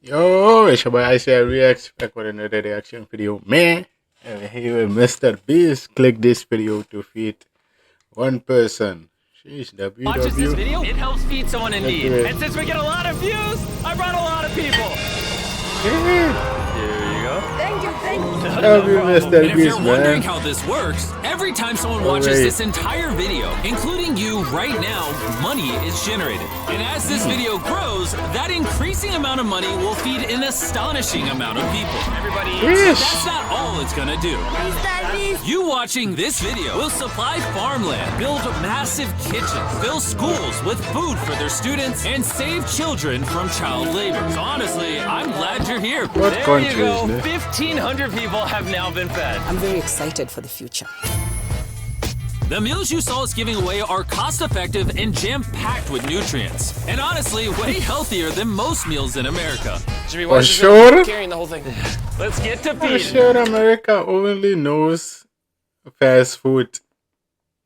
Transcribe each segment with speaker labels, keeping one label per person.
Speaker 1: Yo, it's your boy I say reacts back with another reaction video, man. And we're here with Mr. Beast. Click this video to feed one person. Sheesh,
Speaker 2: Watches this
Speaker 1: WW.
Speaker 2: video, it helps feed someone in need. And since we get a lot of views, I brought a lot of people.
Speaker 1: Yeah.
Speaker 2: Here you go.
Speaker 3: Thank you.
Speaker 1: Love you, Mr.
Speaker 4: And if
Speaker 1: Beast,
Speaker 4: you're wondering
Speaker 1: man.
Speaker 4: how this works, every time someone watches this entire video, including you right now, money is generated. And as this video grows, that increasing amount of money will feed an astonishing amount of people.
Speaker 2: Everybody
Speaker 1: Yes.
Speaker 4: That's not all it's gonna do. You watching this video will supply farmland, build massive kitchens, fill schools with food for their students, and save children from child labor. So honestly, I'm glad you're here.
Speaker 1: What
Speaker 2: There
Speaker 1: country
Speaker 2: you go.
Speaker 1: is this?
Speaker 2: 1,500 people have now been fed.
Speaker 3: I'm very excited for the future.
Speaker 4: The meals you saw us giving away are cost-effective and jam-packed with nutrients. And honestly, way healthier than most meals in America.
Speaker 2: Jimmy,
Speaker 1: For sure,
Speaker 2: carrying the whole thing? Let's get to
Speaker 1: for
Speaker 2: feeding.
Speaker 1: sure, America only knows fast food.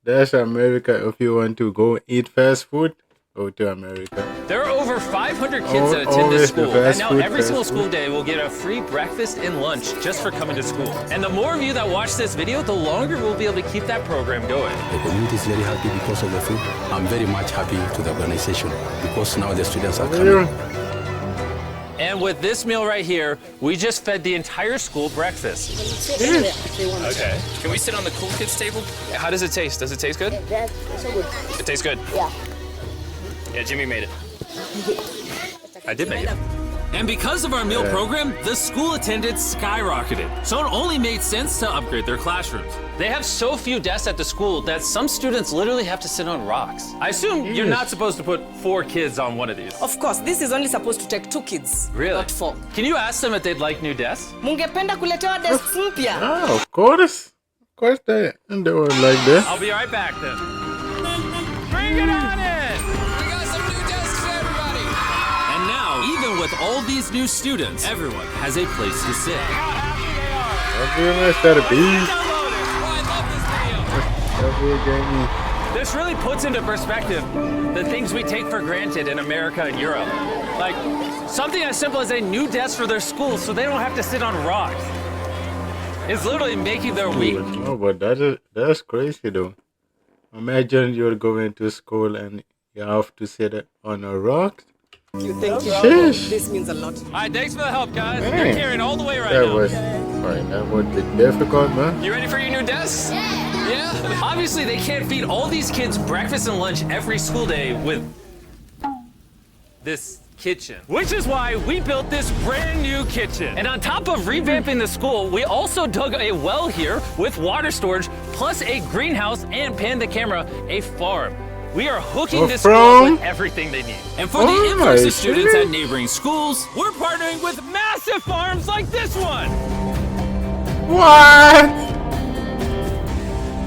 Speaker 1: That's America. If you want to go eat fast food, go to America.
Speaker 2: There are over 500 kids that attend
Speaker 1: Always
Speaker 2: this
Speaker 1: the
Speaker 2: school, and
Speaker 1: fast
Speaker 2: now
Speaker 1: food,
Speaker 2: every single
Speaker 1: fast
Speaker 2: school
Speaker 1: food.
Speaker 2: day will get a free breakfast and lunch just for coming to school. And the more of you that watch this video, the longer we'll be able to keep that program going.
Speaker 5: The community is very happy because of the food. I'm very much happy to the organization because now the students are coming.
Speaker 2: And with this meal right here, we just fed the entire school breakfast. Okay. Can we sit on the cool kids table? How does it taste? Does it taste good?
Speaker 3: That's so good.
Speaker 2: It tastes good.
Speaker 3: Yeah.
Speaker 2: Yeah, Jimmy made it. I did make it.
Speaker 4: And because of our meal program, the school attendance skyrocketed. So it only made sense to upgrade their classrooms.
Speaker 2: They have so few desks at the school that some students literally have to sit on rocks. I assume you're not supposed to put 4 kids on one of these.
Speaker 3: Of course, this is only supposed to take 2 kids,
Speaker 2: Really?
Speaker 3: not 4.
Speaker 2: Can you ask them if they'd like new desks?
Speaker 3: Mungependa kuletewa desk mpya.
Speaker 1: Ah, of course. Of course, they were like this.
Speaker 2: I'll be right back then. Bring it on in!
Speaker 4: We got some new desks for everybody! And now, even with all these new students, everyone has a place to sit.
Speaker 1: Love you, Mr. Beast. Love you, Jamie.
Speaker 2: This really puts into perspective the things we take for granted in America and Europe. Like something as simple as a new desk for their school so they don't have to sit on rocks. It's literally making their week.
Speaker 1: No, but that's crazy though. Imagine you're going to school and you have to sit on a rock.
Speaker 3: Thank you.
Speaker 1: Sheesh.
Speaker 3: This means a lot.
Speaker 2: All right, thanks for the help, guys.
Speaker 1: Man.
Speaker 2: You're carrying all the way right
Speaker 1: That
Speaker 2: now.
Speaker 1: was fine. That would be difficult, man.
Speaker 2: You ready for your new desks? Yeah. Obviously, they can't feed all these kids breakfast and lunch every school day with this kitchen. Which is why we built this brand new kitchen. And on top of revamping the school, we also dug a well here with water storage, plus a greenhouse and, pan the camera, a farm. We are hooking this school with everything they need.
Speaker 4: And for the
Speaker 1: Oh,
Speaker 4: influx
Speaker 1: I
Speaker 4: of students
Speaker 1: see.
Speaker 4: at neighboring schools,
Speaker 2: We're partnering with massive farms like this one.
Speaker 1: What?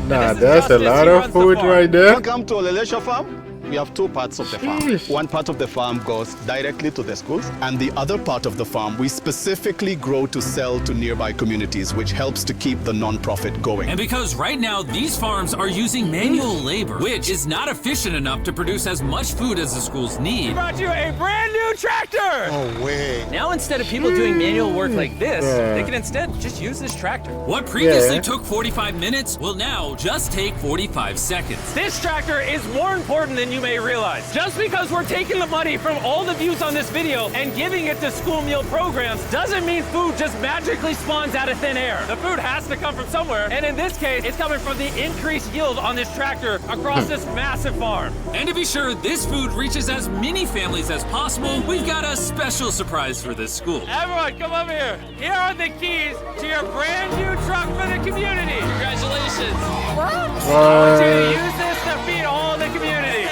Speaker 1: Nah,
Speaker 2: this is
Speaker 1: that's a
Speaker 2: Justice.
Speaker 1: lot
Speaker 2: He
Speaker 1: of
Speaker 2: runs the
Speaker 1: food
Speaker 2: farm.
Speaker 1: right there.
Speaker 6: Welcome to Olelesha Farm. We have 2 parts of the farm.
Speaker 1: Sheesh.
Speaker 6: One part of the farm goes directly to the schools, and the other part of the farm we specifically grow to sell to nearby communities, which helps to keep the non-profit going.
Speaker 4: and because right now these farms are using manual labor, which is not efficient enough to produce as much food as the schools need,
Speaker 2: Brought you a brand new tractor.
Speaker 6: No way.
Speaker 2: Now instead of people doing manual work like this,
Speaker 1: Yeah.
Speaker 2: they can instead just use this tractor.
Speaker 4: what previously
Speaker 1: Yeah.
Speaker 4: took 45 minutes will now just take 45 seconds.
Speaker 2: This tractor is more important than you may realize. Just because we're taking the money from all the views on this video and giving it to school meal programs doesn't mean food just magically spawns out of thin air. The food has to come from somewhere, and in this case, it's coming from the increased yield on this tractor across this massive farm.
Speaker 4: And to be sure this food reaches as many families as possible, we've got a special surprise for this school.
Speaker 2: Everyone, come over here. Here are the keys to your brand new truck for the community. Congratulations. I want you to use this to feed all the community.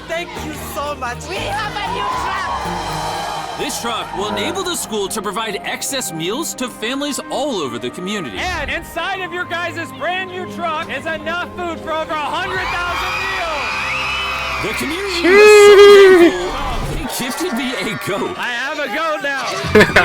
Speaker 3: Thank you so much. We have a new truck.
Speaker 4: This truck will enable the school to provide excess meals to families all over the community.
Speaker 2: And inside of your guys' brand new truck is enough food for over 100,000 meals.
Speaker 4: The community was so thankful. Thank gifted me a goat.
Speaker 2: I have a goat now.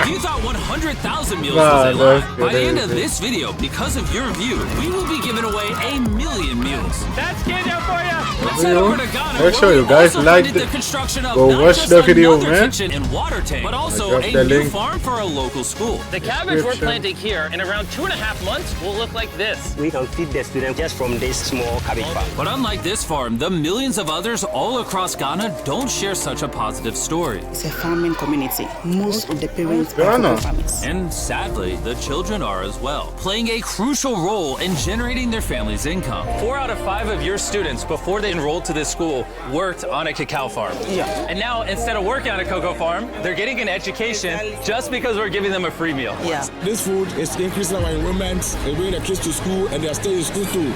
Speaker 4: If you thought 100,000 meals
Speaker 1: Nah,
Speaker 4: was a lie,
Speaker 1: that's
Speaker 4: by the end of
Speaker 1: crazy.
Speaker 4: this video, because of your view, we will be giving away 1,000,000 meals.
Speaker 2: That's Kenya for you.
Speaker 4: Let's head over to Ghana.
Speaker 1: Make sure
Speaker 4: where
Speaker 1: you
Speaker 4: we
Speaker 1: guys
Speaker 4: also
Speaker 1: like
Speaker 4: funded
Speaker 1: the-
Speaker 4: the construction of
Speaker 1: go
Speaker 4: not
Speaker 1: watch
Speaker 4: just
Speaker 1: the video,
Speaker 4: another
Speaker 1: man.
Speaker 4: kitchen and water tank, but also
Speaker 1: drop
Speaker 4: a
Speaker 1: the
Speaker 4: new
Speaker 1: link.
Speaker 4: farm for a local school.
Speaker 2: The cabbage we're
Speaker 1: Description.
Speaker 2: planting here in around 2.5 months will look like this.
Speaker 7: We can feed the students just from this small cabbage farm.
Speaker 4: But unlike this farm, the millions of others all across Ghana don't share such a positive story.
Speaker 8: It's a farming community. Most of the parents are
Speaker 1: Ghana.
Speaker 8: cocoa farmers.
Speaker 4: And sadly, the children are as well, playing a crucial role in generating their family's income.
Speaker 2: 4 out of 5 of your students, before they enrolled to this school, worked on a cacao farm.
Speaker 8: Yeah.
Speaker 2: And now, instead of working on a cocoa farm, they're getting an education just because we're giving them a free meal.
Speaker 8: Yeah.
Speaker 9: This food is increasing our enrollment, they bring the kids to school, and they are staying in school too.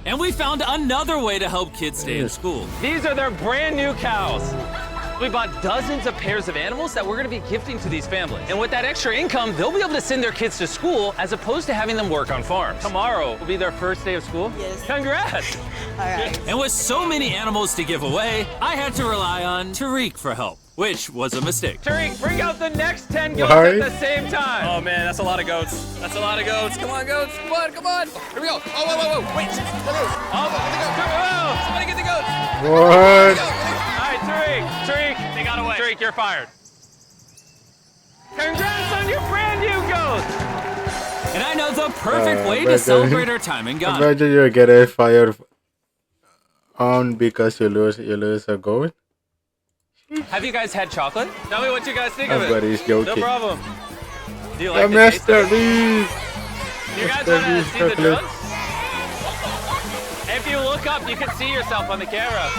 Speaker 4: And we found another way to help kids stay in school.
Speaker 2: These are their brand new cows. We bought dozens of pairs of animals that we're going to be gifting to these families. And with that extra income, they'll be able to send their kids to school as opposed to having them work on farms. Tomorrow will be their first day of school.
Speaker 8: Yes.
Speaker 2: Congrats.
Speaker 8: All right.
Speaker 4: And with so many animals to give away, I had to rely on Tariq for help, which was a mistake.
Speaker 2: Tariq, bring out the next 10 goats
Speaker 1: Why?
Speaker 2: at the same time. Oh man, that's a lot of goats. That's a lot of goats. Come on, goats. Come on, come on. Here we go. Oh, whoa, whoa, whoa. Wait. Oh, somebody get the goats.
Speaker 1: What?
Speaker 2: All right, Tariq, they got away. Tariq, you're fired. Congrats on your brand new goat.
Speaker 4: And I know the perfect way to
Speaker 1: but,
Speaker 4: celebrate our time in Ghana.
Speaker 1: Imagine you get a fire on because you lose a goat.
Speaker 2: Have you guys had chocolate? Tell me what you guys think of it.
Speaker 1: Everybody's joking.
Speaker 2: No problem. Do you
Speaker 1: The
Speaker 2: like the taste of it?
Speaker 1: Mr.
Speaker 2: Do you guys
Speaker 1: Mr.
Speaker 2: want to
Speaker 1: Beast
Speaker 2: see the
Speaker 1: chocolate.
Speaker 2: drugs? If you look up, you can see yourself on the camera.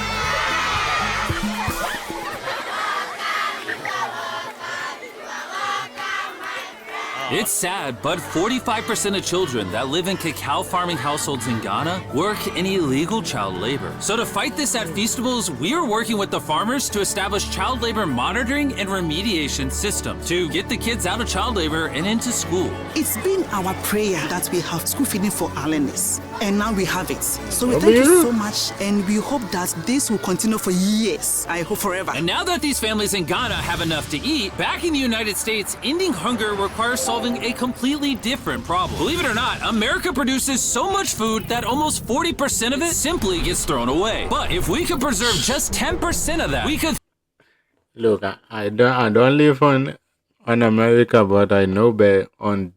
Speaker 4: It's sad, but 45% of children that live in cacao farming households in Ghana work in illegal child labor. So to fight this at Feastables, we are working with the farmers to establish child labor monitoring and remediation systems to get the kids out of child labor and into school.
Speaker 8: It's been our prayer that we have school feeding for our learners, and now we have it. So we thank you so much, and we hope that this will continue for years. I hope forever.
Speaker 4: And now that these families in Ghana have enough to eat, back in the United States, ending hunger requires solving a completely different problem. Believe it or not, America produces so much food that almost 40% of it simply gets thrown away. But if we could preserve just 10% of that, we could
Speaker 1: Look, I don't live on America, but I know better on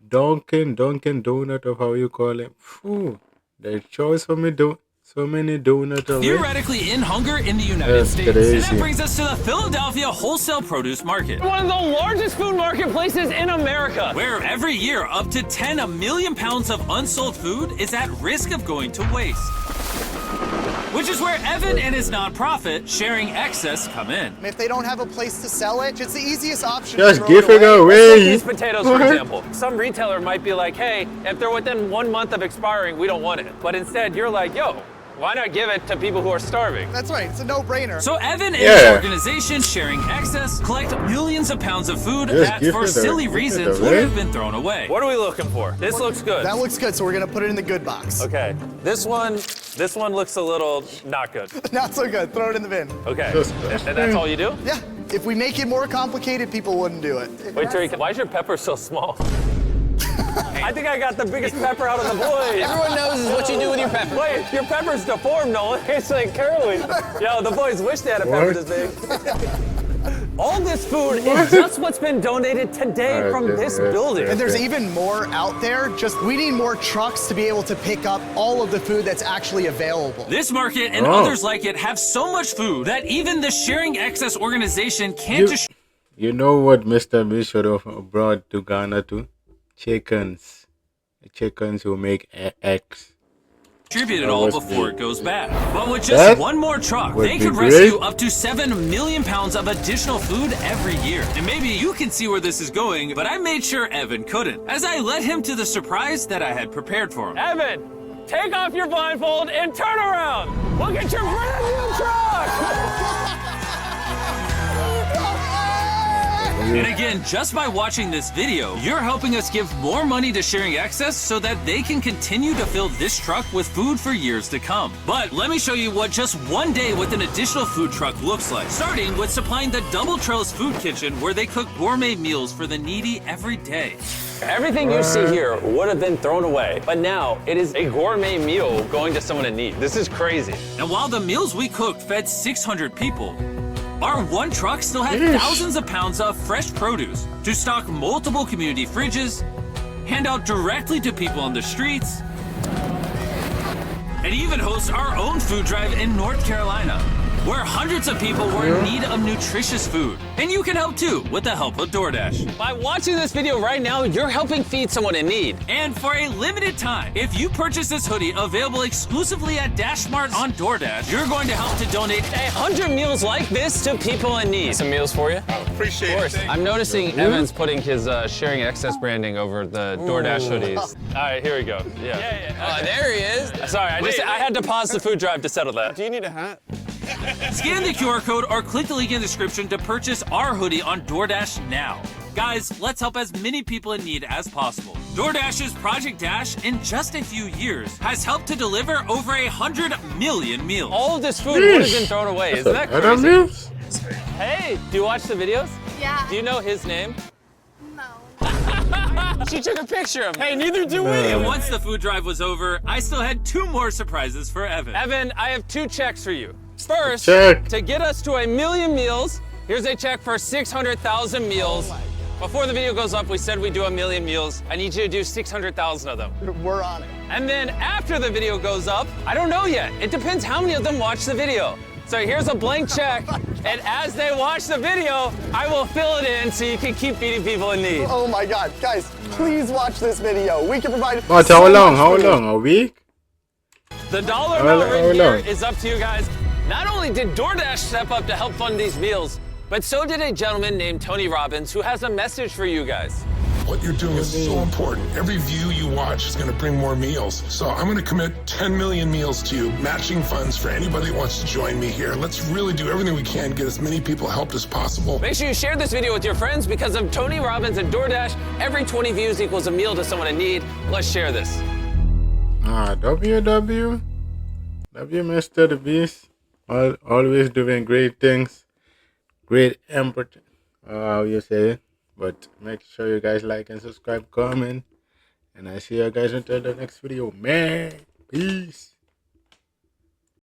Speaker 1: Dunkin' Donut, or how you call it. Phew, they chose so many donuts away.
Speaker 4: theoretically end hunger in the United
Speaker 1: That's
Speaker 4: States. And
Speaker 1: crazy.
Speaker 4: that brings us to the Philadelphia wholesale produce market,
Speaker 2: One of the largest food marketplaces in America.
Speaker 4: where every year up to 10 million pounds of unsold food is at risk of going to waste. Which is where Evan and his nonprofit, Sharing Excess, come in.
Speaker 3: If they don't have a place to sell it, it's the easiest option.
Speaker 1: Just
Speaker 3: to throw
Speaker 1: give it away.
Speaker 2: These potatoes, for
Speaker 1: What?
Speaker 2: example. Some retailer might be like, hey, if they're within 1 month of expiring, we don't want it. But instead, you're like, yo, why not give it to people who are starving?
Speaker 3: That's right. It's a no-brainer.
Speaker 4: So Evan and
Speaker 1: Yeah.
Speaker 4: his organization, Sharing Excess, collect millions of pounds of food
Speaker 1: Just
Speaker 4: that,
Speaker 1: give
Speaker 4: for
Speaker 1: it
Speaker 4: silly
Speaker 1: give it
Speaker 4: reasons,
Speaker 1: away.
Speaker 4: would have been thrown away.
Speaker 2: What are we looking for? This looks good.
Speaker 3: That looks good, so we're gonna put it in the good box.
Speaker 2: Okay. This one looks a little not good.
Speaker 3: Not so good. Throw it in the bin.
Speaker 2: Okay.
Speaker 1: Just-
Speaker 2: And that's all you do?
Speaker 3: Yeah. If we make it more complicated, people wouldn't do it.
Speaker 2: Wait, Tariq, why is your pepper so small? I think I got the biggest pepper out of the boys.
Speaker 7: Everyone knows what you do with your pepper.
Speaker 2: Wait, your pepper's deformed, Nolan. It's like curly. Yo, the boys wish they had a pepper
Speaker 1: What?
Speaker 2: this big. All this food is just what's been donated today from this building.
Speaker 3: And there's even more out there. Just we need more trucks to be able to pick up all of the food that's actually available.
Speaker 4: This market and
Speaker 1: Oh.
Speaker 4: others like it have so much food that even the Sharing Excess organization can't
Speaker 1: You- You know what MrBeast should have brought to Ghana too? Chickens. Chickens who make eggs.
Speaker 4: distribute it
Speaker 1: That
Speaker 4: all
Speaker 1: was
Speaker 4: before
Speaker 1: big.
Speaker 4: it goes bad. But with just
Speaker 1: That
Speaker 4: one more truck,
Speaker 1: would
Speaker 4: they
Speaker 1: be
Speaker 4: could
Speaker 1: great.
Speaker 4: rescue up to 7 million pounds of additional food every year. And maybe you can see where this is going, but I made sure Evan couldn't, as I led him to the surprise that I had prepared for him.
Speaker 2: Evan, take off your blindfold and turn around. Look at your brand new truck.
Speaker 4: And again, just by watching this video, you're helping us give more money to Sharing Access so that they can continue to fill this truck with food for years to come. But let me show you what just one day with an additional food truck looks like. Starting with supplying the Double Trails Food Kitchen, where they cook gourmet meals for the needy every day.
Speaker 2: Everything you see here would have been thrown away, but now it is a gourmet meal going to someone in need. This is crazy.
Speaker 4: And while the meals we cooked fed 600 people, our one truck still had thousands of pounds of fresh produce to stock multiple community fridges, hand out directly to people on the streets, and even host our own food drive in North Carolina, where hundreds of people were in need of nutritious food. And you can help too with the help of DoorDash.
Speaker 2: By watching this video right now, you're helping feed someone in need.
Speaker 4: And for a limited time, if you purchase this hoodie available exclusively at Dash Mart on DoorDash, you're going to help to donate
Speaker 2: 100 meals like this to people in need. Some meals for you?
Speaker 9: Appreciate it.
Speaker 2: I'm noticing Evan's putting his Sharing Access branding over the DoorDash hoodies. All right, here we go. Yeah.
Speaker 7: Oh, there he is.
Speaker 2: Sorry, I had to pause the food drive to settle that.
Speaker 7: Do you need a hat?
Speaker 4: Scan the QR code or click the link in the description to purchase our hoodie on DoorDash now. Guys, let's help as many people in need as possible. DoorDash's Project Dash, in just a few years, has helped to deliver over 100 million meals.
Speaker 2: All of this food would have been thrown away. Isn't that crazy? Hey, do you watch the videos?
Speaker 10: Yeah.
Speaker 2: Do you know his name?
Speaker 10: No.
Speaker 2: She took a picture of him. Hey, neither do we.
Speaker 4: And once the food drive was over, I still had 2 more surprises for Evan.
Speaker 2: Evan, I have 2 checks for you. First,
Speaker 1: Check.
Speaker 2: to get us to 1 million meals, here's a check for 600,000 meals. Before the video goes up, we said we'd do 1 million meals. I need you to do 600,000 of them.
Speaker 3: We're on it.
Speaker 2: And then after the video goes up, I don't know yet. It depends how many of them watch the video. So here's a blank check, and as they watch the video, I will fill it in so you can keep feeding people in need.
Speaker 3: Oh my God, guys, please watch this video. We can provide.
Speaker 1: But
Speaker 3: so
Speaker 1: how long?
Speaker 3: much
Speaker 1: How
Speaker 3: food.
Speaker 1: long? A week?
Speaker 2: The dollar
Speaker 1: How
Speaker 2: amount right
Speaker 1: long?
Speaker 2: here is up to you guys. Not only did DoorDash step up to help fund these meals, but so did a gentleman named Tony Robbins who has a message for you guys.
Speaker 9: What you're doing is so important. Every view you watch is going to bring more meals. So I'm going to commit 10 million meals to you, matching funds for anybody that wants to join me here. Let's really do everything we can, get as many people helped as possible.
Speaker 2: Make sure you share this video with your friends because of Tony Robbins and DoorDash. Every 20 views equals a meal to someone in need. Let's share this.
Speaker 1: W Mr. the Beast. Always doing great things. Great empathy. How you say it. But make sure you guys like and subscribe, comment. And I see you guys until the next video, man. Peace.